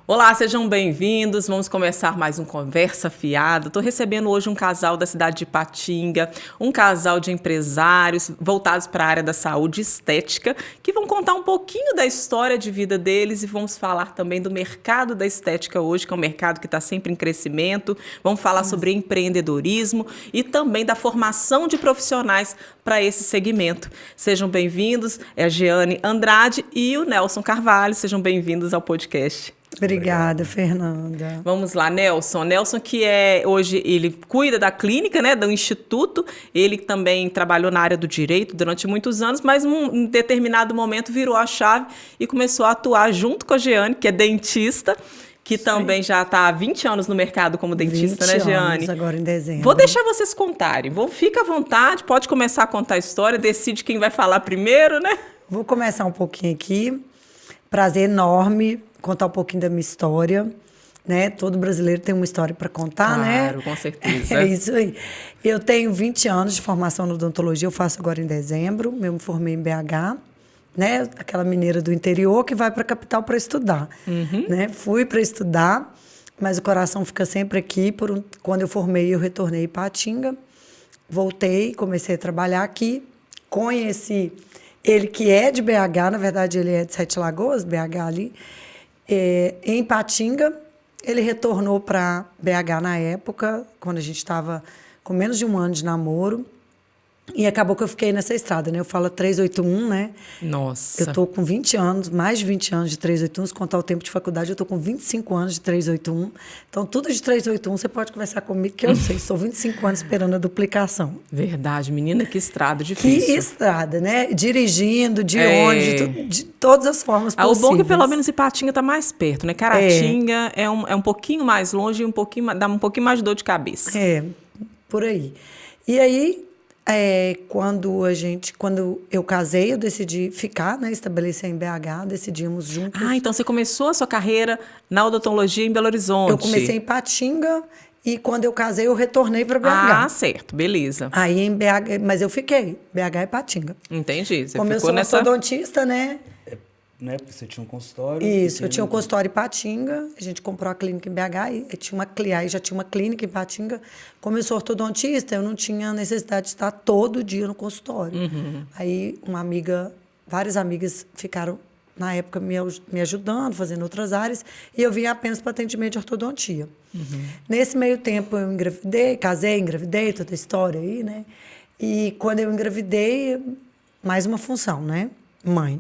Olá, sejam bem-vindos. Vamos começar mais um Conversa Fiada. Estou recebendo hoje um casal da cidade de Ipatinga, um casal de empresários voltados para a área da saúde e estética, que vão contar um pouquinho da história de vida deles e vamos falar também do mercado da estética hoje, que é um mercado que está sempre em crescimento. Vamos falar sobre empreendedorismo e também da formação de profissionais para esse segmento. Sejam bem-vindos, é a Jeane Andrade e o Nelson Carvalho. Sejam bem-vindos ao podcast. Obrigada, Fernanda. Vamos lá, Nelson. Nelson que hoje ele cuida da clínica, né, do instituto. Ele também trabalhou na área do direito durante muitos anos, mas em determinado momento virou a chave e começou a atuar junto com a Jeane, que é dentista, que também já está há 20 anos no mercado como dentista, né, Jeane? 20 anos agora em dezembro. Vou deixar vocês contarem. Fica à vontade, pode começar a contar a história, decide quem vai falar primeiro, né? Vou começar um pouquinho aqui. Prazer enorme contar um pouquinho da minha história, né? Todo brasileiro tem uma história para contar, né? Claro, com certeza. É isso aí. Eu tenho 20 anos de formação na odontologia, eu faço agora em dezembro. Eu me formei em BH, né? Aquela mineira do interior que vai para a capital para estudar, né? Fui para estudar, mas o coração fica sempre aqui. Quando eu formei, eu retornei em Ipatinga, voltei, comecei a trabalhar aqui, conheci ele que é de BH, na verdade ele é de Sete Lagoas, BH ali, em Ipatinga. Ele retornou para BH na época, quando a gente estava com menos de um ano de namoro. E acabou que eu fiquei nessa estrada, né? Eu falo 381, né? Nossa. Eu tô com 20 anos, mais de 20 anos de 381. Se contar o tempo de faculdade, eu tô com 25 anos de 381. Então, tudo de 381, você pode conversar comigo, que eu sei. Estou 25 anos esperando a duplicação. Verdade, menina, que estrada difícil. Que estrada, né? Dirigindo, de ônibus, de todas as formas possíveis. O bom é que pelo menos Ipatinga tá mais perto, né? Caratinga é um pouquinho mais longe e dá um pouquinho mais de dor de cabeça. Por aí. E aí, quando eu casei, eu decidi ficar, né? Estabelecer em BH, decidimos juntos. Ah, então você começou a sua carreira na odontologia em Belo Horizonte. Eu comecei em Ipatinga e quando eu casei, eu retornei para BH. Ah, certo, beleza. Aí em BH, mas eu fiquei, BH e Ipatinga. Entendi, você Como eu ficou sou ortodontista, né? Né? Porque você tinha um consultório. Isso, eu tinha um consultório em Ipatinga, a gente comprou a clínica em BH, aí já tinha uma clínica em Ipatinga. Como eu sou ortodontista, eu não tinha necessidade de estar todo dia no consultório. Aí várias amigas ficaram, na época, me ajudando, fazendo outras áreas, e eu vinha apenas para atendimento de ortodontia. Nesse meio tempo, eu engravidei, toda a história aí, né? E quando eu engravidei, mais uma função, né? Mãe.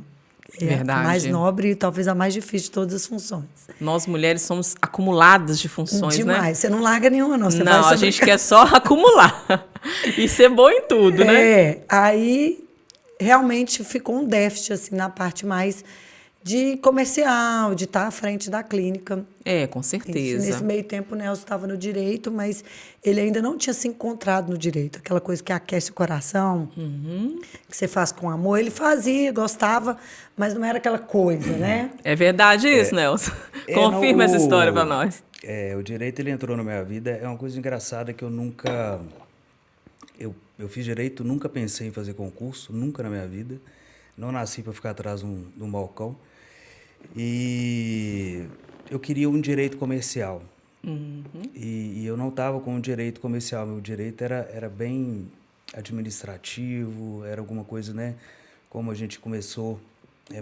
Verdade. A mais nobre e talvez a mais difícil de todas as funções. Nós, mulheres, somos acumuladas de funções, Demais. né? Você não larga nenhuma, não. Não, a gente quer só acumular. E ser bom em tudo, né? Aí realmente ficou um déficit, assim, na parte mais de comercial, de estar à frente da clínica. Com certeza. Nesse meio tempo, o Nelson estava no direito, mas ele ainda não tinha se encontrado no direito. Aquela coisa que aquece o coração, que você faz com amor. Ele fazia, gostava, mas não era aquela coisa, né? É verdade isso, Nelson? Confirma essa história para nós. O direito, ele entrou na minha vida. É uma coisa engraçada que eu nunca... Eu fiz direito, nunca pensei em fazer concurso, nunca na minha vida. Não nasci para ficar atrás de um balcão. E eu queria um direito comercial. E eu não estava com um direito comercial. Meu direito era bem administrativo, era alguma coisa, né? Como a gente começou,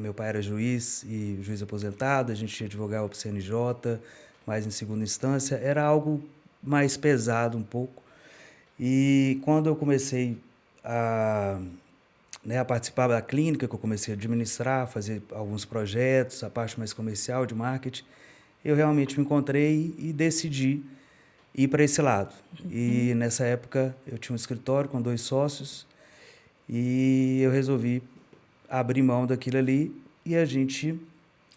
meu pai era juiz e juiz aposentado, a gente advogava para o CNJ, mas em segunda instância, era algo mais pesado um pouco. E quando eu comecei a participar da clínica, que eu comecei a administrar, fazer alguns projetos, a parte mais comercial, de marketing, eu realmente me encontrei e decidi ir para esse lado. E nessa época eu tinha um escritório com 2 sócios e eu resolvi abrir mão daquilo ali e a gente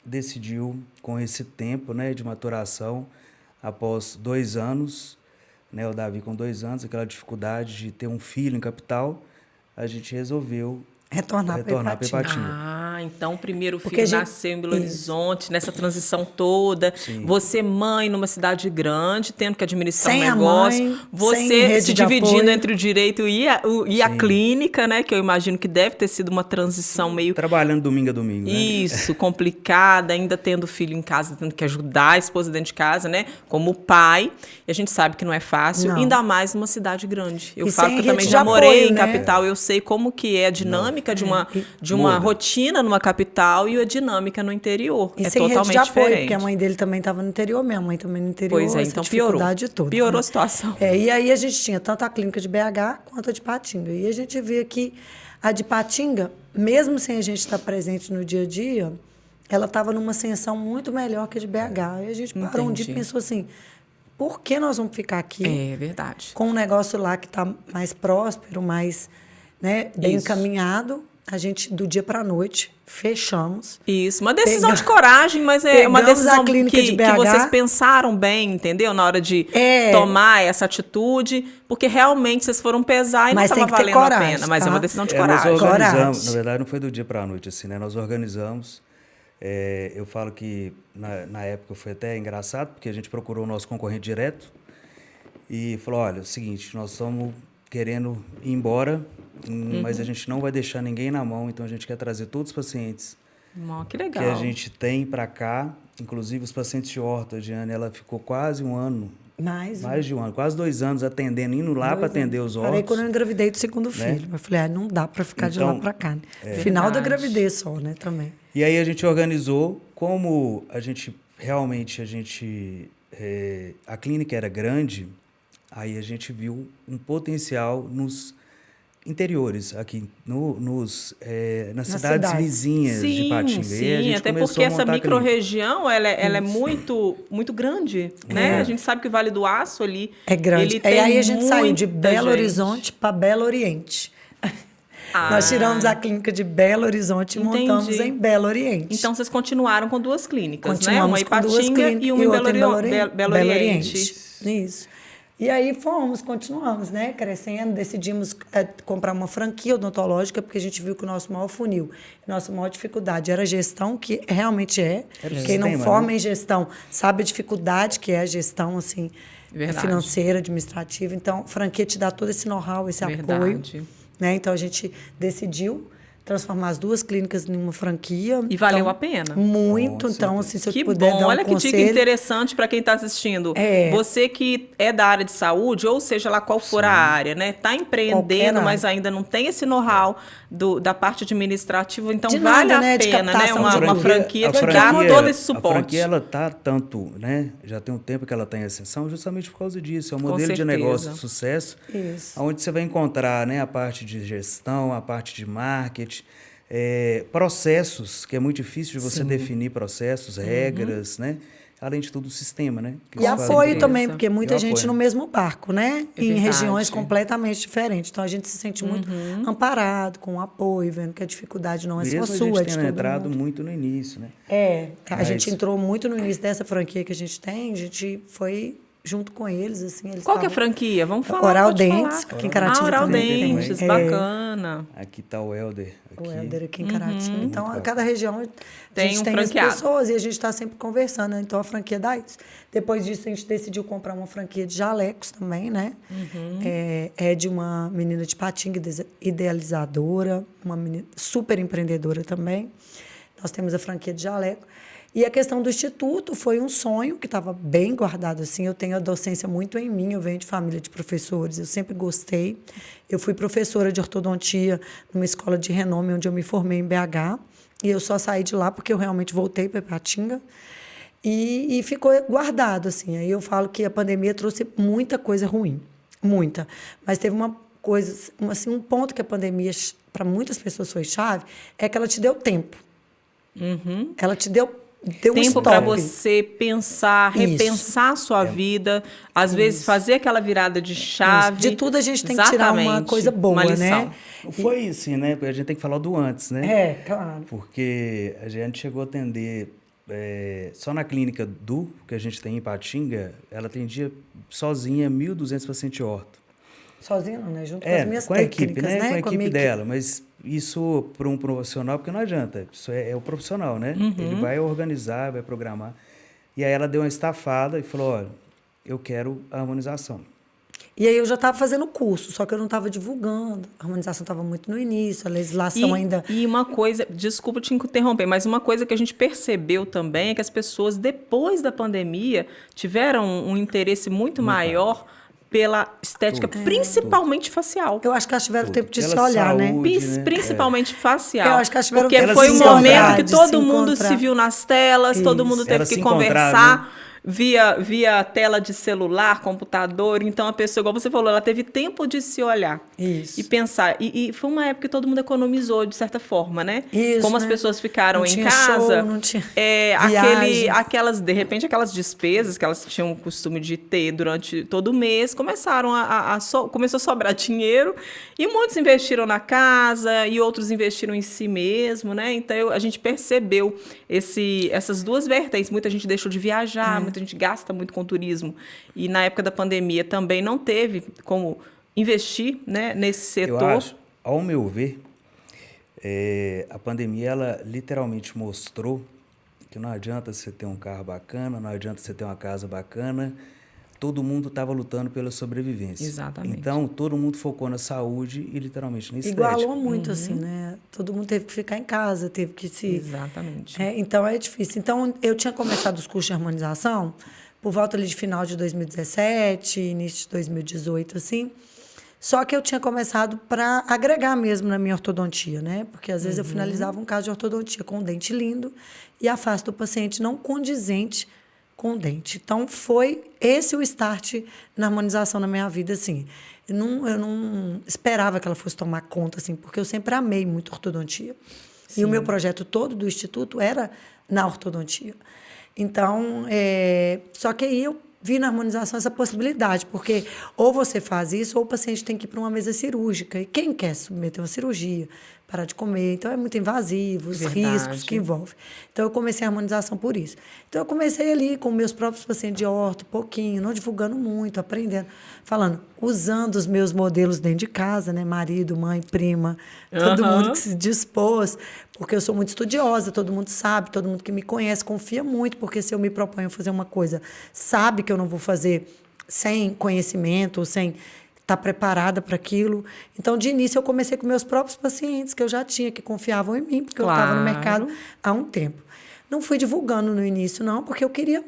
decidiu, com esse tempo, né, de maturação, após 2 anos, né, o Davi com 2 anos, aquela dificuldade de ter um filho em capital, a gente resolveu retornar para Ipatinga. Então o primeiro Porque filho a gente- nasceu em Belo Isso. Horizonte, nessa transição toda. Sim. Você, mãe, numa cidade grande, tendo que administrar Sem um a negócio. mãe, sem Você rede se de dividindo apoio. entre o direito e a Sim. clínica, né? Que eu imagino que deve ter sido uma transição meio Trabalhando domingo a domingo, né? isso, complicada, ainda tendo filho em casa, tendo que ajudar a esposa dentro de casa, né? Como pai. E a gente sabe que não é fácil, Não. ainda mais numa cidade grande. Eu E falo sem que eu também rede já de morei apoio, em né? capital, eu sei como que é a dinâmica de uma Muda. rotina numa capital e a dinâmica no interior. E é sem rede totalmente de apoio, diferente. porque a mãe dele também estava no interior, minha mãe também no interior. Pois é, essa então piorou. dificuldade toda. Piorou né? a situação. E aí a gente tinha tanto a clínica de BH quanto a de Patinga. E a gente via que a de Patinga, mesmo sem a gente estar presente no dia a dia, ela estava numa ascensão muito melhor que a de BH. E a gente parou um dia e Entendi. pensou assim, por que nós vamos ficar aqui É verdade. com um negócio lá que está mais próspero, mais, né, bem Isso. encaminhado? A gente, do dia para a noite, fechamos. Isso, uma decisão de Pega- coragem, mas é uma Pegamos a decisão clínica de que BH. vocês pensaram bem, entendeu? Na hora de É. tomar essa atitude, porque realmente vocês foram pesar e Mas não tem estava que ter valendo a coragem, pena. Mas é tá? uma decisão de Nós coragem. organizamos, Coragem. na verdade não foi do dia para a noite, assim, né? Nós organizamos, eu falo que na época foi até engraçado, porque a gente procurou o nosso concorrente direto e falou, olha, é o seguinte, nós estamos querendo ir embora, mas a gente não vai deixar ninguém na mão, então a gente quer trazer todos os pacientes Que que legal. a gente tem para cá, inclusive os pacientes de horta, a Diane, ela ficou quase um ano, Mais de um ano, quase 2 anos atendendo, indo lá para atender os Parei hortos. quando eu engravidei do segundo filho. Eu falei, não dá para ficar de lá Então, para cá. Né? Final da Verdade. gravidez só, né, também. E aí a gente organizou, como a gente a clínica era grande, aí a gente viu um potencial nos interiores, aqui nas cidades cidades. vizinhas de Sim, Patinga. E a sim, gente até começou porque a essa montar a clínica. micro-região, ela é muito, muito grande, né? A gente sabe que o Vale do Aço ali, É grande. ele E tem aí a gente saiu de muita Belo gente. Horizonte para Belo Oriente. Ah. Nós tiramos a clínica de Belo Horizonte e montamos Entendi. em Belo Oriente. Então, vocês continuaram com 2 clínicas, Continuamos né? Uma em com duas Patinga clínicas e uma em outra Belo Oriente. Isso. E aí continuamos, né? Crescendo, decidimos comprar uma franquia odontológica, porque a gente viu que o nosso maior funil, nossa maior dificuldade era a gestão, que realmente é. Era o Quem não sistema, forma né? em gestão sabe a dificuldade que é a gestão, assim, Verdade. financeira, administrativa. Então, a franquia te dá todo esse know-how, esse apoio. Verdade. Né? Então, a gente decidiu transformar as 2 clínicas em uma franquia. E valeu Então, a pena. Muito. Com Então, assim, se eu Que puder bom, dar um olha que dica conselho... interessante para quem está assistindo. É. Você que é da área de saúde, ou seja lá qual for a área, né? Está Qualquer empreendendo, área. mas ainda não tem esse know-how da parte administrativa, então De vale nada, a né? De pena, né? captação de Uma tudo. franquia A que dá todo esse A suporte. franquia, ela tá tanto, né? Já tem um tempo que ela está em ascensão justamente por causa disso. É um Com modelo de certeza. negócio de sucesso, Isso. onde você vai encontrar, né, a parte de gestão, a parte de marketing, processos, que é muito difícil de você definir processos, regras, né? Além de tudo, o sistema, né? Que E isso faz apoio certeza. também, porque muita E o gente apoio. no mesmo barco, né? É em verdade. regiões completamente diferentes. Então, a gente se sente muito amparado, com apoio, vendo que a dificuldade não é Mesmo só a sua, gente é de tendo todo entrado mundo. muito no início, né? A Mas- gente entrou muito no início dessa franquia que a gente tem, a gente foi junto com eles, assim. Eles Qual que é a estavam- franquia? Vamos falar. Oral pode falar. Dentes, aqui em Caratinga Oral também Dentes, tem. bacana. Aqui está o Helder. O Aqui. Helder aqui em Caratinga. Então, a bacana. cada região a Tem gente um tem as franqueado. pessoas e a gente está sempre conversando, né? Então, a franquia dá isso. Depois disso, a gente decidiu comprar uma franquia de jalecos também, né? É de uma menina de Patinga, idealizadora, uma menina super empreendedora também. Nós temos a franquia de jaleco. E a questão do instituto foi um sonho que estava bem guardado, assim. Eu tenho a docência muito em mim, eu venho de família de professores, eu sempre gostei. Eu fui professora de ortodontia numa escola de renome, onde eu me formei em BH. E eu só saí de lá porque eu realmente voltei para Ipatinga. E ficou guardado, assim. Aí eu falo que a pandemia trouxe muita coisa ruim, muita. Mas teve uma coisa, assim, um ponto que a pandemia, para muitas pessoas foi chave, é que ela te deu tempo. Ela te deu um Tempo para stop. você pensar, Isso. repensar a sua vida, às vezes fazer aquela virada de chave. De tudo a gente tem que tirar uma Exatamente, coisa boa, uma lição. né? Foi assim, né? Porque a gente tem que falar do antes, né? É, claro. Porque a gente chegou a atender só na clínica que a gente tem em Ipatinga, ela atendia sozinha 1.200 pacientes de orto. Sozinha não, né? Junto com as minhas com a técnicas, equipe, né? Com a equipe minha dela, mas isso para um profissional, porque não adianta, isso é o profissional, né? Ele vai organizar, vai programar. E aí ela deu uma estafada e falou, olha, eu quero a harmonização. E aí eu já estava fazendo curso, só que eu não estava divulgando. A harmonização estava muito no início, a legislação ainda... E uma coisa, desculpa te interromper, mas uma coisa que a gente percebeu também é que as pessoas, depois da pandemia, tiveram um interesse muito maior pela estética, principalmente facial. Eu acho que elas tiveram tempo de Pela se olhar, saúde, né? Principalmente facial. Eu acho que elas tiveram porque tempo foi de um se momento olhar, que de todo se mundo encontrar. se viu nas telas, todo mundo teve Elas que se encontraram, conversar via tela de celular, computador. Então, a pessoa, igual você falou, ela teve tempo de se olhar Isso. e pensar. E foi uma época que todo mundo economizou, de certa forma, né? Isso, como as né? pessoas ficaram Não em tinha casa, show, não tinha aquelas, de repente, aquelas despesas que elas tinham o costume de ter durante todo o mês, começaram começou a sobrar dinheiro, e muitos investiram na casa e outros investiram em si mesmo, né? Então, a gente percebeu essas duas vertentes. Muita gente deixou de viajar, muita gente gasta muito com turismo. E na época da pandemia também não teve como investir, né, nesse setor. Eu acho, ao meu ver, a pandemia, ela literalmente mostrou que não adianta você ter um carro bacana, não adianta você ter uma casa bacana. Todo mundo estava lutando pela sobrevivência. Exatamente. Então, todo mundo focou na saúde e literalmente na estética. Igualou muito, assim, né? Todo mundo teve que ficar em casa, teve que se... Exatamente. Então, é difícil. Então, eu tinha começado os cursos de harmonização por volta ali de final de 2017, início de 2018, assim. Só que eu tinha começado para agregar mesmo na minha ortodontia, né? Porque às vezes eu finalizava um caso de ortodontia com um dente lindo e a face do paciente não condizente com o dente. Então, foi esse o start na harmonização na minha vida, assim. Eu não esperava que ela fosse tomar conta, assim, porque eu sempre amei muito ortodontia. Sim. E o meu projeto todo do Instituto era na ortodontia. Então, só que aí eu vi na harmonização essa possibilidade, porque ou você faz isso, ou o paciente tem que ir para uma mesa cirúrgica. E quem quer submeter uma cirurgia, parar de comer? Então, é muito invasivo, os riscos que envolve. Então, eu comecei a harmonização por isso. Então, eu comecei ali com meus próprios pacientes de orto, pouquinho, não divulgando muito, aprendendo, falando, usando os meus modelos dentro de casa, né? Marido, mãe, prima, todo mundo que se dispôs, porque eu sou muito estudiosa, todo mundo sabe, todo mundo que me conhece confia muito, porque se eu me proponho a fazer uma coisa, sabe que eu não vou fazer sem conhecimento, ou sem estar preparada para aquilo. Então, de início, eu comecei com meus próprios pacientes, que eu já tinha, que confiavam em mim, porque eu estava no mercado há um tempo. Não fui divulgando no início, não, porque eu queria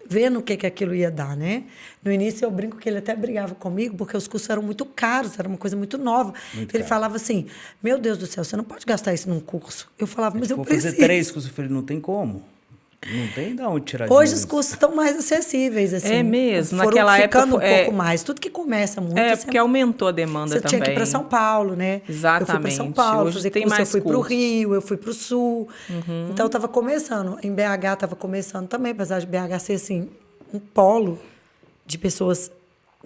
ver no que aquilo ia dar, né? No início, eu brinco que ele até brigava comigo, porque os cursos eram muito caros, era uma coisa muito nova. Ele falava assim, meu Deus do céu, você não pode gastar isso num curso. Eu falava, mas eu preciso. Vou fazer 3 cursos, eu falei, não tem como. Não tem de onde tirar Hoje dinheiro. os cursos estão mais acessíveis, assim. É mesmo, foram naquela ficando época... um pouco mais. Tudo que começa muito... porque aumentou a demanda também. Você tinha que ir para São Paulo, né? Exatamente. Eu fui para São Paulo, hoje fazer tem curso, mais eu fui para o cursos. Rio, eu fui para o Sul. Então, eu estava começando. Em BH, estava começando também, apesar de BH ser, assim, um polo de pessoas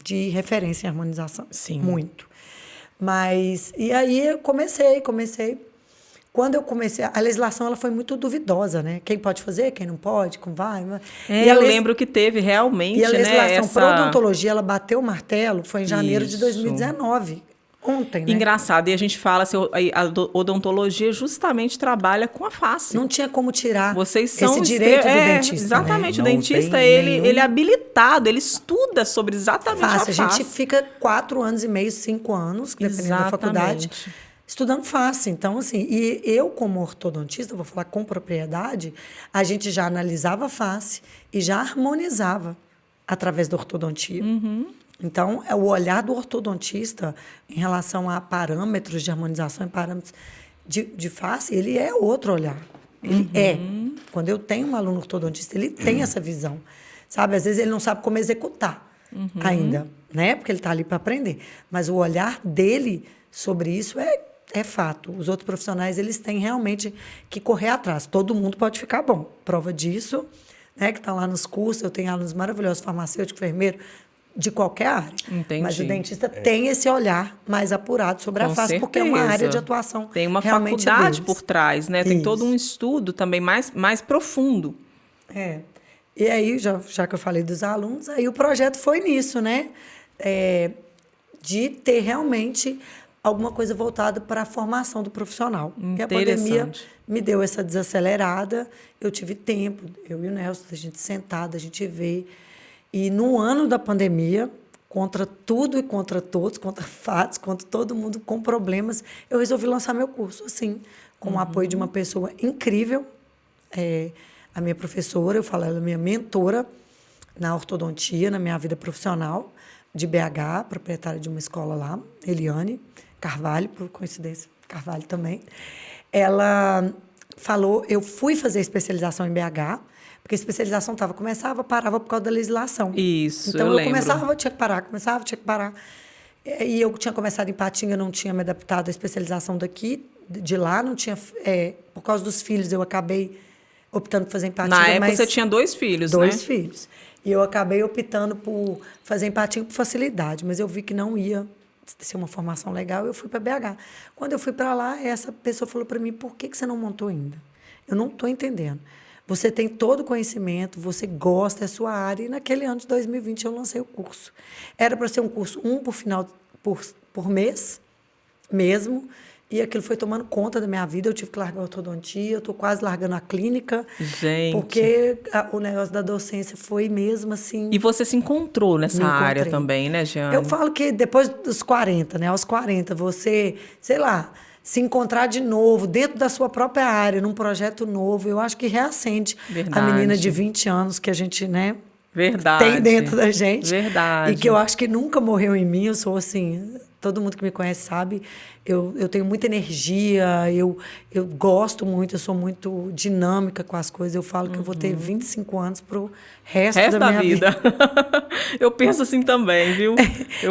de referência em harmonização. Sim. Muito. Mas... E aí, eu comecei. Quando eu comecei, a legislação ela foi muito duvidosa, né? Quem pode fazer, quem não pode, como vai. Eu lembro que teve realmente, e a legislação né, para odontologia, ela bateu o martelo, foi em janeiro de 2019. Ontem, né? Engraçado. E a gente fala assim, a odontologia justamente trabalha com a face. Não tinha como tirar Vocês são esse direito do dentista. Exatamente. Né? O dentista, ele é habilitado, ele estuda sobre exatamente a face. A gente fica 4 anos e meio, 5 anos, dependendo da faculdade, estudando face. Então, assim, e eu, como ortodontista, vou falar com propriedade, a gente já analisava a face e já harmonizava através da ortodontia. Então, o olhar do ortodontista em relação a parâmetros de harmonização e parâmetros de face, ele é outro olhar. Ele é. Quando eu tenho um aluno ortodontista, ele tem essa visão. Sabe? Às vezes ele não sabe como executar ainda, né? Porque ele está ali para aprender. Mas o olhar dele sobre isso é fato. Os outros profissionais, eles têm realmente que correr atrás. Todo mundo pode ficar bom. Prova disso, né? Que está lá nos cursos. Eu tenho alunos maravilhosos, farmacêutico, enfermeiro, de qualquer área. Entendi. Mas o dentista tem esse olhar mais apurado sobre a face, porque é uma área de atuação. Tem uma realmente faculdade deles. por trás, né? Tem todo um Isso. estudo também mais profundo. E aí, já que eu falei dos alunos, aí o projeto foi nisso, né? de ter realmente alguma coisa voltada para a formação do profissional. E a pandemia Interessante. me deu essa desacelerada, eu tive tempo, eu e o Nelson, a gente sentada, a gente vê. E no ano da pandemia, contra tudo e contra todos, contra fatos, contra todo mundo com problemas, eu resolvi lançar meu curso, assim, com o apoio de uma pessoa incrível, a minha professora, eu falo, ela é minha mentora na ortodontia, na minha vida profissional, de BH, proprietária de uma escola lá, Eliane Carvalho, por coincidência, Carvalho também. Ela falou, eu fui fazer especialização em BH, porque a especialização começava, parava por causa da legislação. Isso, então, eu lembro. começava, tinha que parar, começava, tinha que parar. E eu tinha começado em Patinga, não tinha me adaptado à especialização daqui, de lá, não tinha... por causa dos filhos, eu acabei optando por fazer em Patinga. Na época, mas você tinha 2 filhos, dois né? filhos. E eu acabei optando por fazer em Patinga por facilidade, mas eu vi que não ia ser uma formação legal, eu fui para BH. Quando eu fui para lá, essa pessoa falou para mim, por que você não montou ainda? Eu não estou entendendo. Você tem todo o conhecimento, você gosta, é a sua área. E naquele ano de 2020 eu lancei o curso. Era para ser um curso, por mês, mesmo. E aquilo foi tomando conta da minha vida. Eu tive que largar a ortodontia, eu estou quase largando a clínica. Gente. Porque o negócio da docência foi mesmo assim... E você se encontrou nessa Me área encontrei. também, né, Jeane? Eu falo que depois dos 40, né? Aos 40, você, sei lá, se encontrar de novo dentro da sua própria área, num projeto novo, eu acho que reacende a menina de 20 anos que a gente, né? Verdade. Tem dentro da gente. Verdade. E que eu acho que nunca morreu em mim. Eu sou assim, todo mundo que me conhece sabe, eu tenho muita energia, eu gosto muito, eu sou muito dinâmica com as coisas. Eu falo que eu vou ter 25 anos pro resto da minha vida. Eu penso assim também, viu?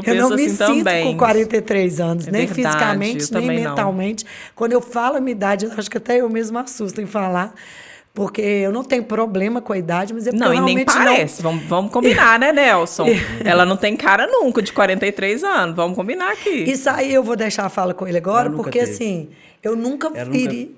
Eu não me assim sinto também. com 43 anos, nem verdade, fisicamente, eu nem também mentalmente. Quando eu falo a minha idade, eu acho que até eu mesma assusto em falar. Porque eu não tenho problema com a idade, mas é porque eu Não, e nem realmente parece. Vamos combinar, né, Nelson? Ela não tem cara nunca de 43 anos. Vamos combinar aqui. Isso aí eu vou deixar a fala com ele agora, Ela nunca porque teve. assim, eu nunca iria...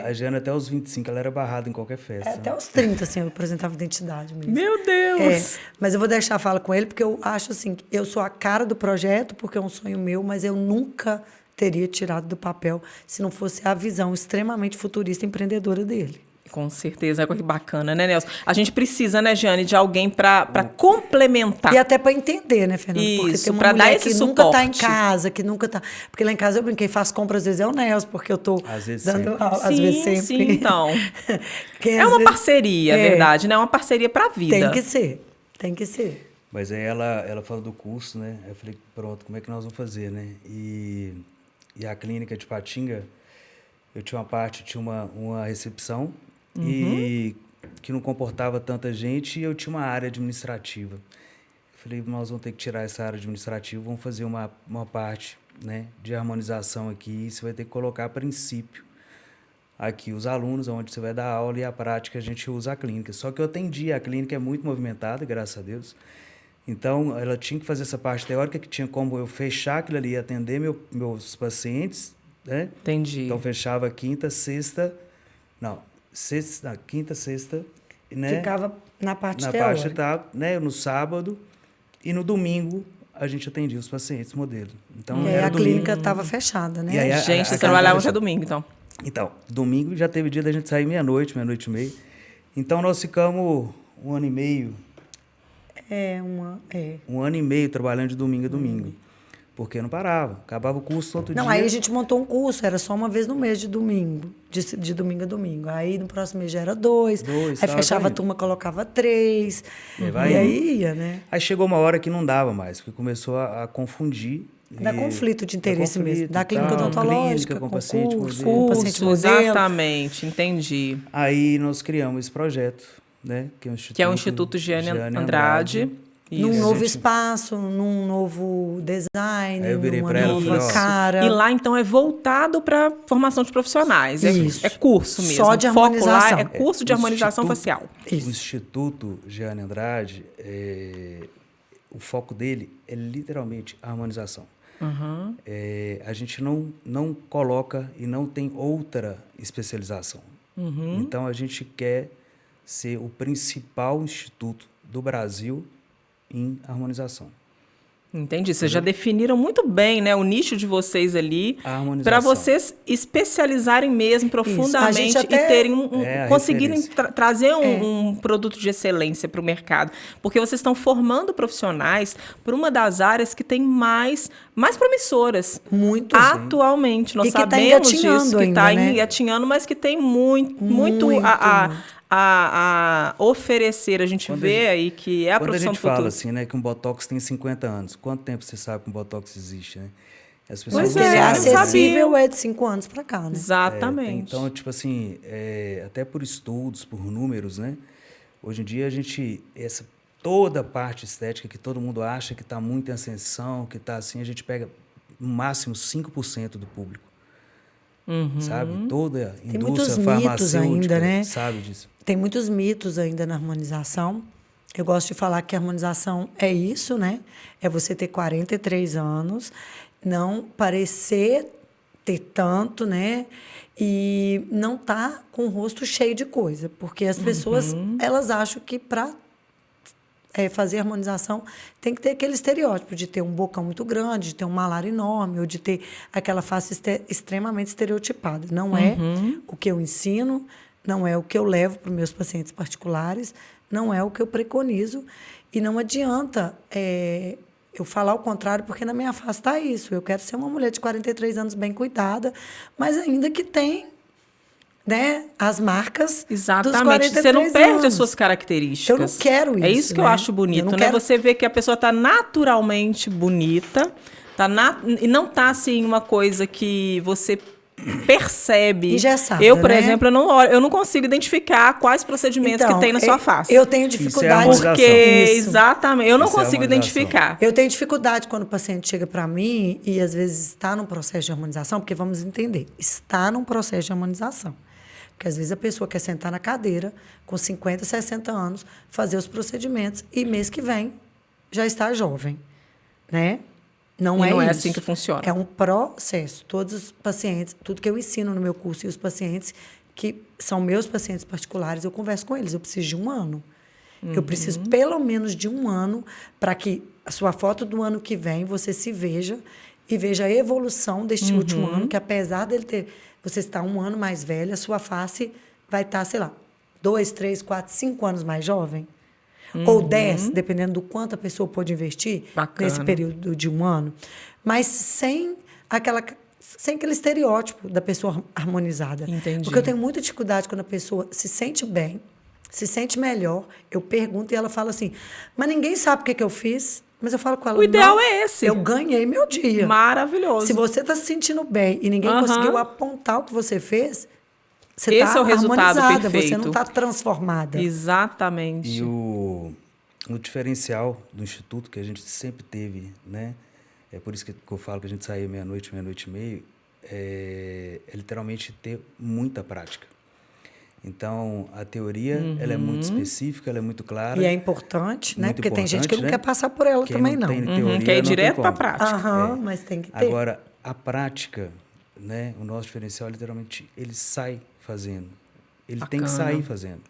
A Jana, até os 25, ela era barrada em qualquer festa. Até os 30, assim, eu apresentava identidade mesmo. Meu Deus! Mas eu vou deixar a fala com ele, porque eu acho assim, que eu sou a cara do projeto, porque é um sonho meu, mas eu nunca teria tirado do papel se não fosse a visão extremamente futurista e empreendedora dele. Com certeza, é coisa bacana, né, Nelson? A gente precisa, né, Jeane, de alguém para complementar. E até para entender, né, Fernanda? Porque Isso, tem uma pra mulher dar esse que nunca está em suporte. casa, que nunca está... Porque lá em casa eu brinquei, faço compra, às vezes é o Nelson, porque eu estou Às vezes dando sempre. aula, às vezes sempre. Sim, então. Quem É às uma vezes- parceria, verdade, né? É uma parceria pra vida. Tem que ser, tem que ser. Mas aí ela falou do curso, né? Aí eu falei, pronto, como é que nós vamos fazer, né? E a clínica de Patinga, eu tinha uma recepção e que não comportava tanta gente e eu tinha uma área administrativa. Eu falei, nós vamos ter que tirar essa área administrativa, vamos fazer uma parte, né, de harmonização aqui e você vai ter que colocar a princípio aqui os alunos, onde você vai dar aula e a prática a gente usa a clínica. Só que eu atendi, a clínica é muito movimentada, graças a Deus. Então, ela tinha que fazer essa parte teórica, que tinha como eu fechar aquilo ali e atender meus pacientes, né? Entendi. Então, fechava quinta, sexta, né? Ficava na parte Na teórica. parte, né? No sábado e no domingo a gente atendia os pacientes modelo. Então, E aí era a domingo. clínica estava fechada, né? E aí Gente, você a trabalhava clínica até domingo, então. Então, domingo já teve dia da gente sair meia-noite e meia. Então, nós ficamos 1 ano e meio. Um ano e meio trabalhando de domingo a domingo. Porque não parava. Acabava o curso outro dia. Não, aí a gente montou um curso, era só uma vez no mês de domingo, de domingo a domingo. Aí no próximo mês já era 2, aí tava fechava a indo. turma, colocava 3, E vai e indo. aí ia, né? Aí chegou uma hora que não dava mais, porque começou a confundir. Dá conflito de interesse mesmo, da clínica tal, odontológica, clínica, com paciente curso, modelo. com paciente Curso, modelo. exatamente, entendi. Aí nós criamos esse projeto, né? Que é o Instituto Giane Andrade. Num Isso. novo espaço, num novo design, Aí eu virei numa pra ela e nova falei, ó, cara. E lá, então, é voltado para formação de profissionais. Isso. É curso mesmo. Só de O foco harmonização. lá é curso de harmonização facial. O Instituto Giane Andrade, o foco dele é literalmente a harmonização. A gente não coloca e não tem outra especialização. Então, a gente quer ser o principal instituto do Brasil em harmonização. Entendi. Vocês já definiram muito bem, né, o nicho de vocês ali, A harmonização. para vocês especializarem mesmo profundamente até- e terem a conseguirem referência. trazer um produto de excelência para o mercado. Porque vocês estão formando profissionais por uma das áreas que tem mais promissoras. Muito. Atualmente. Nós E que tá sabemos engatinhando disso, que está ainda, né? engatinhando, mas que tem muito a oferecer. A gente vê aí que é a Quando a profissão gente do futuro. fala assim, né, que um Botox tem 50 anos, quanto tempo você sabe que um Botox existe, né? As pessoas Pois Porque não ele é eu não sabem, né? acessível de 5 anos para cá, né? Exatamente. Então, tipo assim, até por estudos, por números, né? Hoje em dia toda a parte estética que todo mundo acha que está muito em ascensão, que está assim, a gente pega no máximo 5% do público. Sabe? Toda a Tem muitos indústria mitos farmacêutica ainda, né? sabe disso. Tem muitos mitos ainda na harmonização. Eu gosto de falar que a harmonização é isso, né? É você ter 43 anos, não parecer ter tanto, né? E não tá com o rosto cheio de coisa. Porque as pessoas, elas acham que para fazer harmonização tem que ter aquele estereótipo de ter um bocão muito grande, de ter um malar enorme, ou de ter aquela face extremamente estereotipada. Não é o que eu ensino, não é o que eu levo para os meus pacientes particulares, não é o que eu preconizo. E não adianta eu falar o contrário, porque na minha face está isso. Eu quero ser uma mulher de 43 anos bem cuidada, mas ainda que tem, né, as marcas Exatamente. dos 43 Você não perde anos. as suas características. Eu não quero É isso, isso que eu né? acho Eu bonito, não né? quero- Você vê que a pessoa está naturalmente bonita, e não tá assim uma coisa que você percebe. Engessada, Eu, por né? exemplo, eu não consigo identificar quais procedimentos que tem na sua face. Eu tenho Isso é dificuldade. harmonização. Porque, Isso. exatamente, eu não Isso é consigo harmonização. identificar. Eu tenho dificuldade quando o paciente chega para mim e, às vezes, está num processo de harmonização, porque vamos entender, está num processo de harmonização. Porque, às vezes, a pessoa quer sentar na cadeira com 50, 60 anos, fazer os procedimentos e, mês que vem, já está jovem, né? Não E é não é isso. assim que funciona. É um processo. Todos os pacientes, tudo que eu ensino no meu curso e os pacientes que são meus pacientes particulares, eu converso com eles. Eu preciso de 1 ano. Eu preciso pelo menos de 1 ano para que a sua foto do ano que vem você se veja e veja a evolução deste último ano, que apesar dele você estar 1 ano mais velha, a sua face vai estar, sei lá, 2, 3, 4, 5 anos mais jovem. Ou 10, dependendo do quanto a pessoa pode investir Bacana. nesse período de 1 ano. Mas sem aquele estereótipo da pessoa harmonizada. Entendi. Porque eu tenho muita dificuldade quando a pessoa se sente bem, se sente melhor, eu pergunto e ela fala assim, mas ninguém sabe o que eu fiz. Mas eu falo com ela, O ideal não, é esse. Eu ganhei meu dia. Maravilhoso. Se você está se sentindo bem e ninguém conseguiu apontar o que você fez, você Esse está é o resultado harmonizada, perfeito. você não está transformada. Exatamente. E o diferencial do Instituto que a gente sempre teve, né? É por isso que eu falo que a gente saía meia-noite, meia-noite e meia, é literalmente ter muita prática. Então, a teoria, ela é muito específica, ela é muito clara. E é importante, né? Muito Porque tem gente que não importante, quer né? passar por ela Quem também, não não. tem teoria, Quer ir não tem direto para a como. prática. Aham, mas tem que ter. Agora, a prática, né? O nosso diferencial, literalmente, ele sai fazendo. Ele tem que sair fazendo.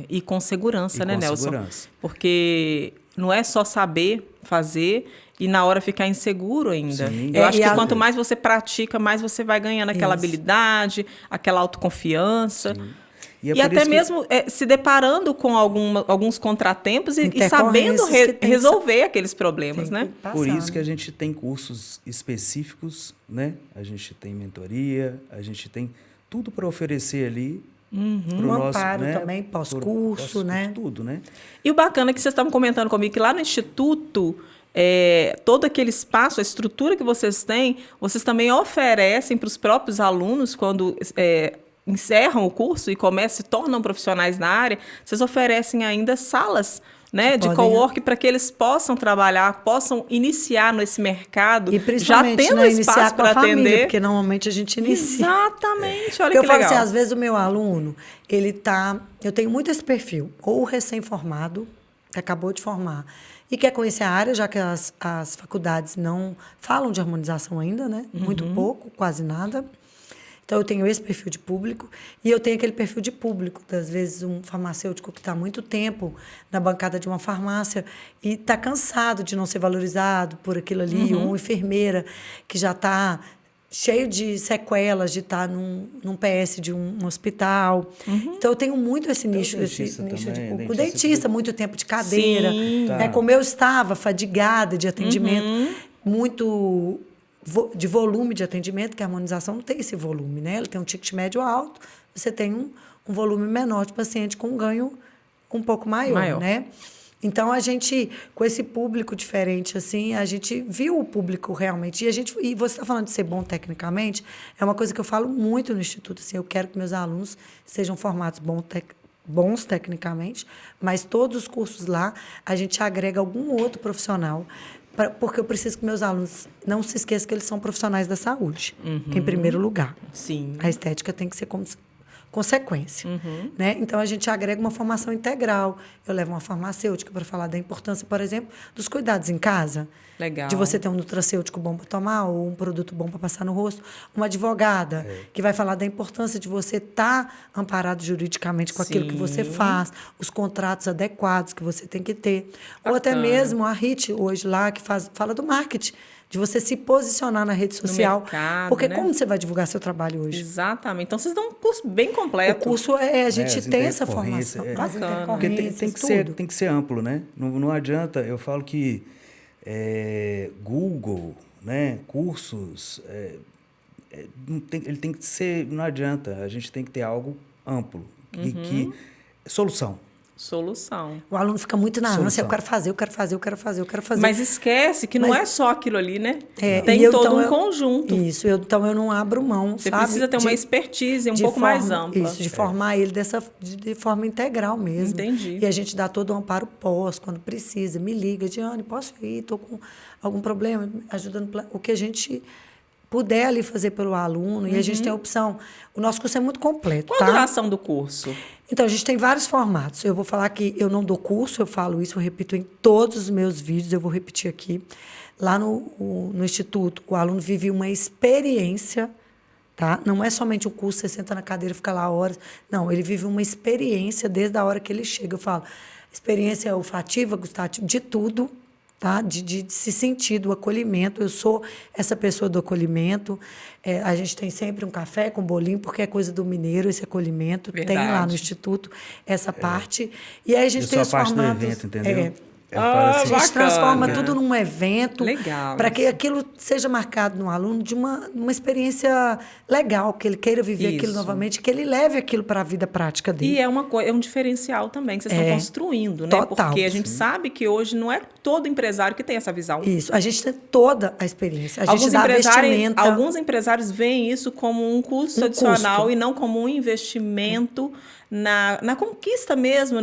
E com segurança, E né, com Nelson? segurança. Porque não é só saber fazer e na hora ficar inseguro ainda. Sim. Eu acho e que a- quanto mais você pratica, mais você vai ganhando aquela Isso. habilidade, aquela autoconfiança. E é E por até isso que- mesmo se deparando com alguns contratempos e sabendo Intercorrências que tem que resolver aqueles problemas, Tem né? que passar, Por isso que né? a gente tem cursos específicos, né? A gente tem mentoria, a gente tem tudo para oferecer ali. Pro Um amparo também, pro- pós-curso, né? Tudo, né? E o bacana é que vocês estavam comentando comigo que lá no Instituto, todo aquele espaço, a estrutura que vocês têm, vocês também oferecem para os próprios alunos, quando encerram o curso e se tornam profissionais na área, vocês oferecem ainda salas, né, Que de podem- cowork para que eles possam trabalhar, possam iniciar nesse mercado, E já principalmente, tendo né, espaço iniciar com para a família, atender. porque normalmente a gente inicia. Exatamente, olha Porque eu que falo legal. assim, às vezes o meu aluno, eu tenho muito esse perfil, ou recém-formado, que acabou de formar, e quer conhecer a área, já que as faculdades não falam de harmonização ainda, né? Muito pouco, quase nada. Então, eu tenho esse perfil de público e eu tenho aquele perfil de público. Às vezes, um farmacêutico que está há muito tempo na bancada de uma farmácia e está cansado de não ser valorizado por aquilo ali, ou uma enfermeira que já está cheio de sequelas de estar num PS de um hospital. Então, eu tenho muito esse nicho, esse nicho de público. O dentista, muito tempo de cadeira. Né? Como eu estava fadigada de atendimento, muito de volume de atendimento, que a harmonização não tem esse volume, né? Ela tem um ticket médio alto, você tem um volume menor de paciente com um ganho um pouco maior. Né? Então, a gente, com esse público diferente, assim, a gente viu o público realmente. E você está falando de ser bom tecnicamente, é uma coisa que eu falo muito no Instituto. Assim, eu quero que meus alunos sejam formados bons tecnicamente, mas todos os cursos lá, a gente agrega algum outro profissional, porque eu preciso que meus alunos não se esqueçam que eles são profissionais da saúde, que em primeiro lugar. Sim. A estética tem que ser consequência. Né? Então, a gente agrega uma formação integral. Eu levo uma farmacêutica para falar da importância, por exemplo, dos cuidados em casa. Legal. De você ter um nutracêutico bom para tomar ou um produto bom para passar no rosto. Uma advogada que vai falar da importância de você estar amparado juridicamente com aquilo que você faz, os contratos adequados que você tem que ter. Bacana. Ou até mesmo a RIT, hoje lá, que fala do marketing, de você se posicionar na rede social. No mercado, porque né? Como você vai divulgar seu trabalho hoje? Exatamente. Então, vocês dão um curso bem completo. O curso a gente tem essa formação. As intercorrências, porque tem que ser amplo, né? Não adianta, eu falo que Google, né? Cursos, ele tem que ser, não adianta, a gente tem que ter algo amplo. Solução. O aluno fica muito na ânsia, eu quero fazer. Mas esquece que não é só aquilo ali, né? Tem todo um conjunto. Isso, então eu não abro mão, Você precisa ter uma expertise um pouco mais ampla. Isso, de formar ele de forma integral mesmo. Entendi. E a gente dá todo o amparo pós, quando precisa. Me liga, Diane, posso ir? Estou com algum problema? Ajudando o que a gente puder ali fazer pelo aluno. E a gente tem a opção. O nosso curso é muito completo. Qual a duração do curso? Então, a gente tem vários formatos. Eu vou falar que eu não dou curso, eu falo isso, eu repito em todos os meus vídeos, eu vou repetir aqui. Lá no Instituto, o aluno vive uma experiência, tá? Não é somente um curso, você senta na cadeira e fica lá horas. Não, ele vive uma experiência desde a hora que ele chega. Eu falo, experiência olfativa, gustativa, de tudo, tá? De se sentir do acolhimento. Eu sou essa pessoa do acolhimento. A gente tem sempre um café com bolinho, porque é coisa do mineiro, esse acolhimento. Verdade. Tem lá no Instituto essa parte. E aí a gente tem os formatos... do evento, entendeu? A gente transforma tudo num evento para que isso. aquilo seja marcado no aluno de uma experiência legal, que ele queira viver aquilo novamente, que ele leve aquilo para a vida prática dele. E é um diferencial também que vocês estão construindo, né? Total. Porque a gente sabe que hoje não é todo empresário que tem essa visão. Isso, a gente tem toda a experiência. A gente dá vestimenta. Alguns empresários veem isso como um custo adicional e não como um investimento na conquista mesmo,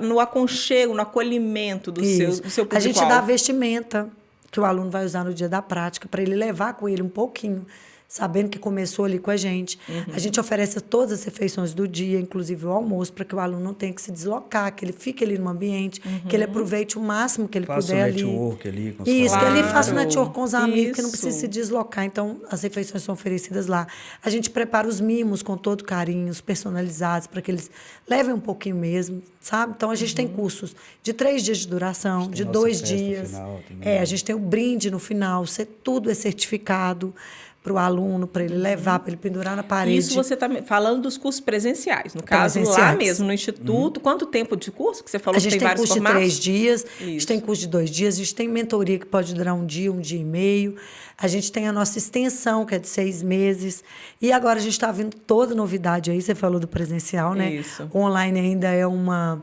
no aconchego, no acolhimento do seu público-alvo. A gente dá vestimenta que o aluno vai usar no dia da prática para ele levar com ele um pouquinho, sabendo que começou ali com a gente. A gente oferece todas as refeições do dia, inclusive o almoço, para que o aluno não tenha que se deslocar, que ele fique ali no ambiente, que ele aproveite o máximo que ele puder ali. Faça o network ali com os Isso, que ele colegas. faça o network com os amigos, que não precisa se deslocar. Então, as refeições são oferecidas lá. A gente prepara os mimos com todo carinho, os personalizados, para que eles levem um pouquinho mesmo, sabe? Então, a gente tem cursos de 3 dias de duração, de 2 dias. A gente tem o brinde no final, tudo é certificado para o aluno, para ele levar, para ele pendurar na parede. Isso você está falando dos cursos presenciais. No caso, lá mesmo, no Instituto. Quanto tempo de curso que você falou que tem vários formatos? A gente tem curso de 3 dias, a gente tem curso de 2 dias, a gente tem mentoria que pode durar um dia e meio. A gente tem a nossa extensão, que é de 6 meses. E agora a gente está vindo toda novidade aí. Você falou do presencial, né? Isso. O online ainda é um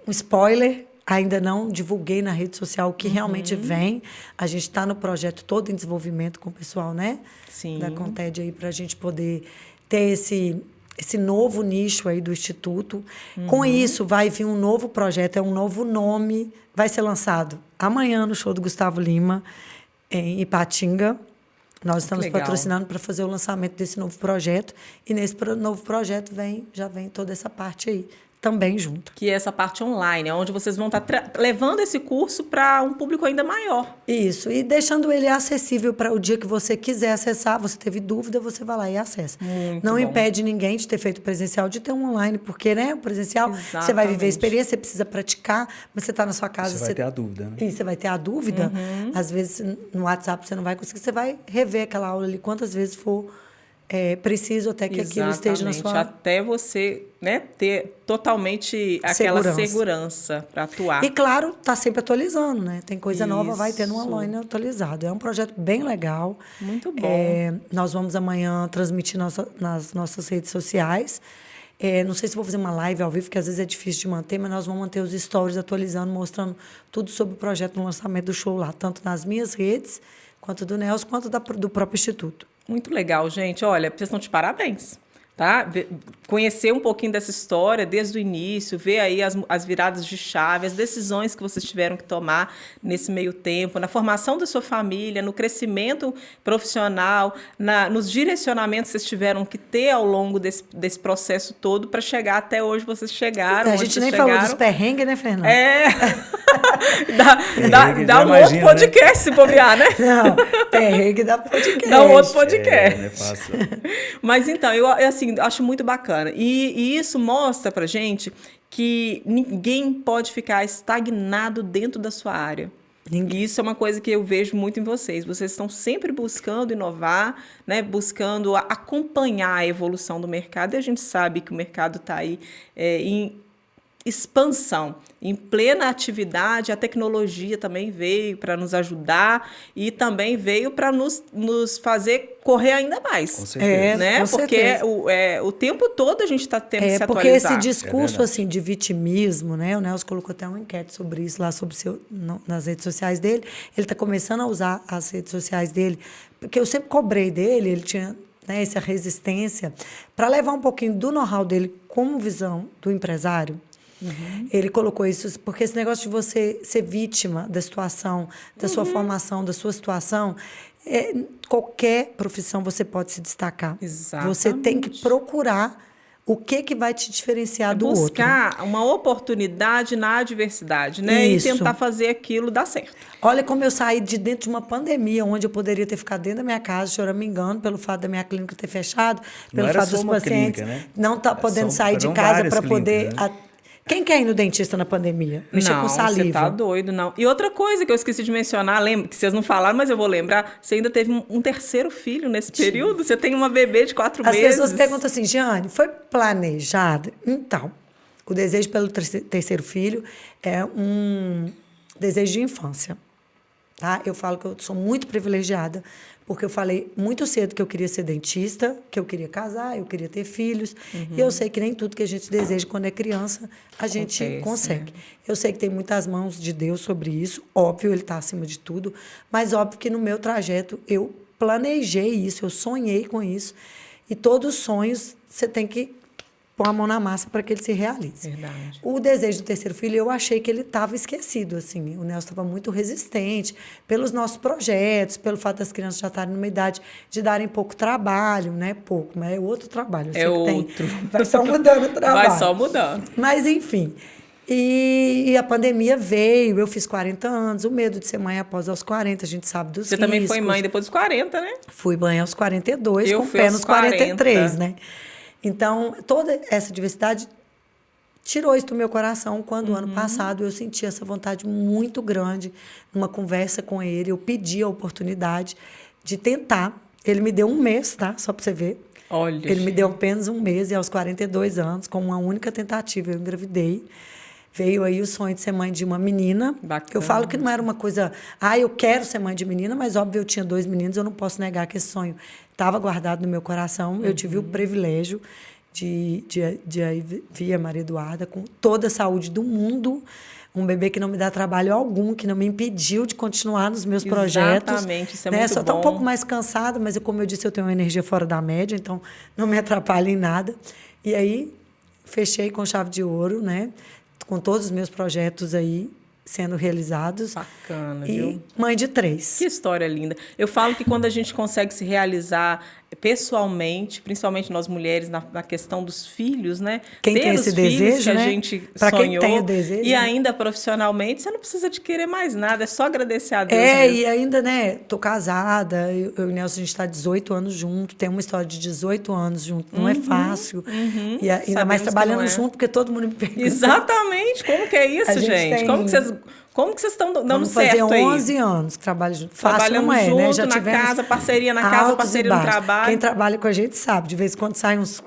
spoiler. Ainda não divulguei na rede social o que realmente vem. A gente está no projeto todo em desenvolvimento com o pessoal, né? Sim. Da Conted aí, para a gente poder ter esse novo nicho aí do Instituto. Com isso, vai vir um novo projeto, um novo nome. Vai ser lançado amanhã no show do Gustavo Lima, em Ipatinga. Nós estamos patrocinando para fazer o lançamento desse novo projeto. E nesse novo projeto já vem toda essa parte aí. também junto. Que é essa parte online, onde vocês vão estar levando esse curso para um público ainda maior. Isso, e deixando ele acessível para o dia que você quiser acessar, você teve dúvida, você vai lá e acessa. Não bom. impede ninguém de ter feito presencial, de ter um online, porque, né, o presencial, você vai viver a experiência, você precisa praticar, mas você está na sua casa. Você vai ter a dúvida, né? E você vai ter a dúvida. Às vezes, no WhatsApp, você não vai conseguir, você vai rever aquela aula ali quantas vezes for preciso até que aquilo esteja na sua... Até você, né, ter totalmente aquela segurança para atuar. E, claro, está sempre atualizando, né? Tem coisa nova, vai ter no online atualizado. É um projeto bem legal. Muito bom. Nós vamos amanhã transmitir nas nossas redes sociais. Não sei se vou fazer uma live ao vivo, porque às vezes é difícil de manter, mas nós vamos manter os stories atualizando, mostrando tudo sobre o projeto no lançamento do show lá, tanto nas minhas redes, quanto do Nelson, quanto do próprio Instituto. Muito legal, gente. Olha, vocês estão de parabéns, tá? Conhecer um pouquinho dessa história desde o início, ver aí as viradas de chave, as decisões que vocês tiveram que tomar nesse meio tempo, na formação da sua família, no crescimento profissional, nos direcionamentos que vocês tiveram que ter ao longo desse processo todo para chegar até hoje vocês chegaram. A gente nem falou dos perrengues, né, Fernanda? Dá um outro podcast, se bobear, né? Não, perrengue dá podcast. Dá um outro podcast. Não é fácil. Mas então, eu assim, acho muito bacana. E isso mostra pra gente que ninguém pode ficar estagnado dentro da sua área. E isso é uma coisa que eu vejo muito em vocês. Vocês estão sempre buscando inovar, né? Buscando acompanhar a evolução do mercado. E a gente sabe que o mercado está aí em expansão, em plena atividade. A tecnologia também veio para nos ajudar e também veio para nos fazer correr ainda mais. Com certeza. Né? Com porque certeza. o tempo todo a gente está tendo que se atualizar. Porque esse discurso assim, de vitimismo, né? O Nelson colocou até uma enquete sobre isso lá nas redes sociais dele. Ele está começando a usar as redes sociais dele, porque eu sempre cobrei dele, ele tinha, né, essa resistência, para levar um pouquinho do know-how dele como visão do empresário. Ele colocou isso, porque esse negócio de você ser vítima da situação, da sua formação, da sua situação, qualquer profissão você pode se destacar. Exatamente. Você tem que procurar o que vai te diferenciar do outro. Buscar uma oportunidade na adversidade, né? Isso. E tentar fazer aquilo dar certo. Olha como eu saí de dentro de uma pandemia, onde eu poderia ter ficado dentro da minha casa, choramingando pelo fato da minha clínica ter fechado, pelo fato dos pacientes não estar podendo sair de casa para poder... Quem quer ir no dentista na pandemia? Mexer com saliva. Você tá doido, não. E outra coisa que eu esqueci de mencionar, que vocês não falaram, mas eu vou lembrar, você ainda teve um terceiro filho nesse período? Você tem uma bebê de 4 meses. As pessoas perguntam assim, Jeane, foi planejado? Então, o desejo pelo terceiro filho é um desejo de infância. Tá? Eu falo que eu sou muito privilegiada, porque eu falei muito cedo que eu queria ser dentista, que eu queria casar, eu queria ter filhos. E eu sei que nem tudo que a gente deseja quando é criança, a gente consegue. Eu sei que tem muitas mãos de Deus sobre isso. Óbvio, Ele está acima de tudo. Mas óbvio que no meu trajeto eu planejei isso, eu sonhei com isso. E todos os sonhos você tem que pôr a mão na massa para que ele se realize. Verdade. O desejo do terceiro filho, eu achei que ele estava esquecido, assim. O Nelson estava muito resistente pelos nossos projetos, pelo fato das crianças já estarem numa idade de darem pouco trabalho, né? Pouco, mas é outro trabalho. Outro. Vai só mudando o trabalho. Vai só mudando. Mas, enfim. E a pandemia veio, eu fiz 40 anos, o medo de ser mãe após aos 40, a gente sabe dos riscos. Você também foi mãe depois dos 40, né? Fui mãe aos 42, eu com o pé nos 43, 40. né? Então, toda essa diversidade tirou isso do meu coração quando, ano passado, eu senti essa vontade muito grande, numa conversa com ele, eu pedi a oportunidade de tentar. Ele me deu um mês, tá? Só para você ver. Olha, ele me deu apenas um mês, e aos 42 anos, com uma única tentativa, eu engravidei. Veio aí o sonho de ser mãe de uma menina. Bacana. Eu falo que não era uma coisa... eu quero ser mãe de menina, mas, óbvio, eu tinha 2 meninos, eu não posso negar que esse sonho estava guardado no meu coração. Eu tive o privilégio de vir a Maria Eduarda com toda a saúde do mundo, um bebê que não me dá trabalho algum, que não me impediu de continuar nos meus projetos. Exatamente, isso é muito Só estou bom. um pouco mais cansada, mas, como eu disse, eu tenho uma energia fora da média, então não me atrapalha em nada. E aí, fechei com chave de ouro, né? Com todos os meus projetos aí, sendo realizados. Bacana, E viu? mãe de 3. Que história linda. Eu falo que quando a gente consegue se realizar pessoalmente, principalmente nós mulheres, na questão dos filhos, né? Quem ter tem os esse filhos desejo, que a né? gente Pra quem sonhou, tem o desejo, e né? ainda profissionalmente, você não precisa de querer mais nada, é só agradecer a Deus É, mesmo. e ainda, né, tô casada, eu e o Nelson, a gente tá 18 anos junto, tem uma história de 18 anos junto, não é fácil. E ainda Sabemos mais que trabalhando não é. junto, porque todo mundo me pergunta. Exatamente. Como que é isso, A gente gente? tem- Como que vocês estão dando Vamos fazer certo 11 aí? anos que trabalho junto. Fácil Trabalhando não é, junto, né? Já na tivemos casa, parceria na casa, altos parceria e no baixos. trabalho. Quem trabalha com a gente sabe, de vez em quando sai uns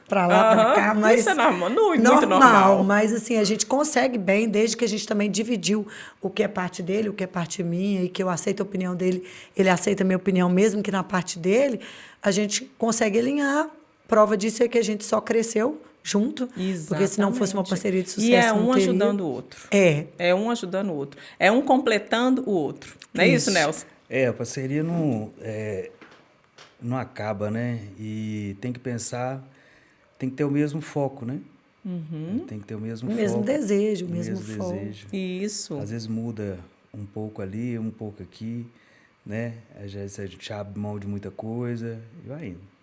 pra lá, pra Aham. cá, mas... Isso é normal, muito normal. Mas assim, a gente consegue bem, desde que a gente também dividiu o que é parte dele, o que é parte minha, e que eu aceito a opinião dele, ele aceita a minha opinião, mesmo que na parte dele, a gente consegue alinhar. Prova disso é que a gente só cresceu junto, porque se não fosse uma parceria de sucesso, E é não um teria. ajudando o outro. É. É um ajudando o outro. É um completando o outro. Não é isso, Isso. Nelson? A parceria não acaba, né? E tem que pensar, tem que ter o mesmo foco, né? Tem que ter o mesmo O foco. mesmo desejo, o mesmo foco. desejo. Isso. Às vezes muda um pouco ali, um pouco aqui, né? Às vezes a gente abre mão de muita coisa e vai indo.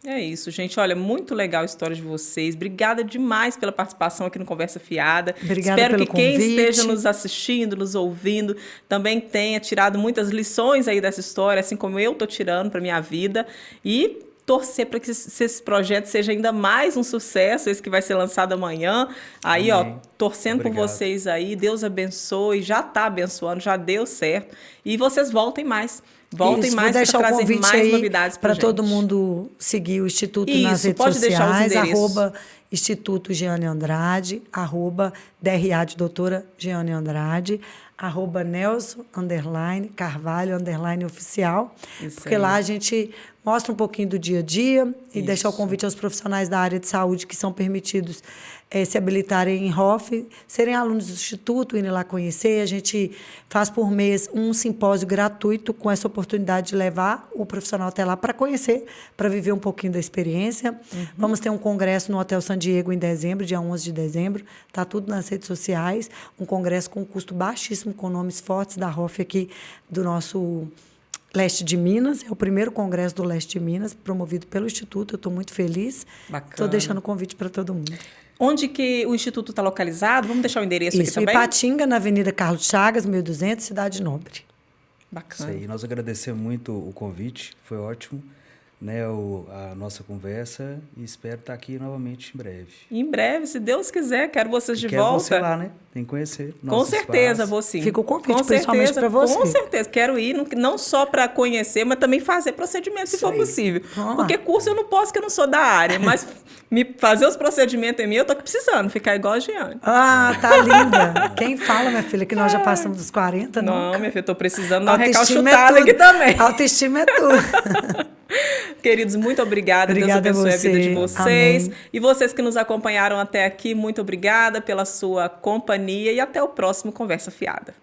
É isso, gente. Olha, muito legal a história de vocês. Obrigada demais pela participação aqui no Conversa Fiada. Obrigada Espero pelo que quem convite. esteja nos assistindo, nos ouvindo, também tenha tirado muitas lições aí dessa história, assim como eu estou tirando para minha vida. E torcer para que esse projeto seja ainda mais um sucesso, esse que vai ser lançado amanhã. Aí, Amém. torcendo por Obrigado. vocês aí. Deus abençoe. Já está abençoando, já deu certo. E vocês voltem mais. Voltem Isso, mais vou para deixar o trazer convite mais aí novidades para gente. todo mundo seguir o Instituto Isso, nas redes pode deixar os sociais, endereços. @Instituto Jeane Andrade, @DRA de doutora Jeane Andrade, @Nelson Carvalho oficial, Isso porque aí. lá a gente mostra um pouquinho do dia a dia e deixar o convite aos profissionais da área de saúde que são permitidos se habilitarem em ROF, serem alunos do Instituto, irem lá conhecer. A gente faz por mês um simpósio gratuito com essa oportunidade de levar o profissional até lá para conhecer, para viver um pouquinho da experiência. Vamos ter um congresso no Hotel San Diego em dezembro, dia 11 de dezembro. Está tudo nas redes sociais. Um congresso com custo baixíssimo, com nomes fortes da ROF aqui do nosso Leste de Minas. É o primeiro congresso do Leste de Minas, promovido pelo Instituto. Eu estou muito feliz. Bacana. Estou deixando o convite para todo mundo. Onde que o Instituto está localizado? Vamos deixar o endereço aqui Isso, em também? Ipatinga, na Avenida Carlos Chagas, 1200, Cidade Nobre. Isso Bacana. aí. Nós agradecemos muito o convite, foi ótimo, né, a nossa conversa, e espero estar aqui novamente em breve. Em breve, se Deus quiser, quero vocês de Quero volta. você lá, né? Tem que conhecer. Com nosso certeza, espaço. vou sim. Fica o convite, Com principalmente certeza, pra você. Com certeza. Quero ir, não só para conhecer, mas também fazer procedimentos, se for aí. possível. Vamos lá. Porque curso eu não posso, que eu não sou da área, mas fazer os procedimentos em mim, eu tô precisando, ficar igual a Jeane. Ah, tá linda. Quem fala, minha filha, que nós já passamos dos 40, Não, nunca. minha filha, eu tô precisando dar uma Autoestima recalchutada aqui também. Autoestima é tudo. Queridos, muito obrigada. Obrigada Deus abençoe a a vida de você. vocês. Amém. E vocês que nos acompanharam até aqui, muito obrigada pela sua companhia e até o próximo Conversa Fiada.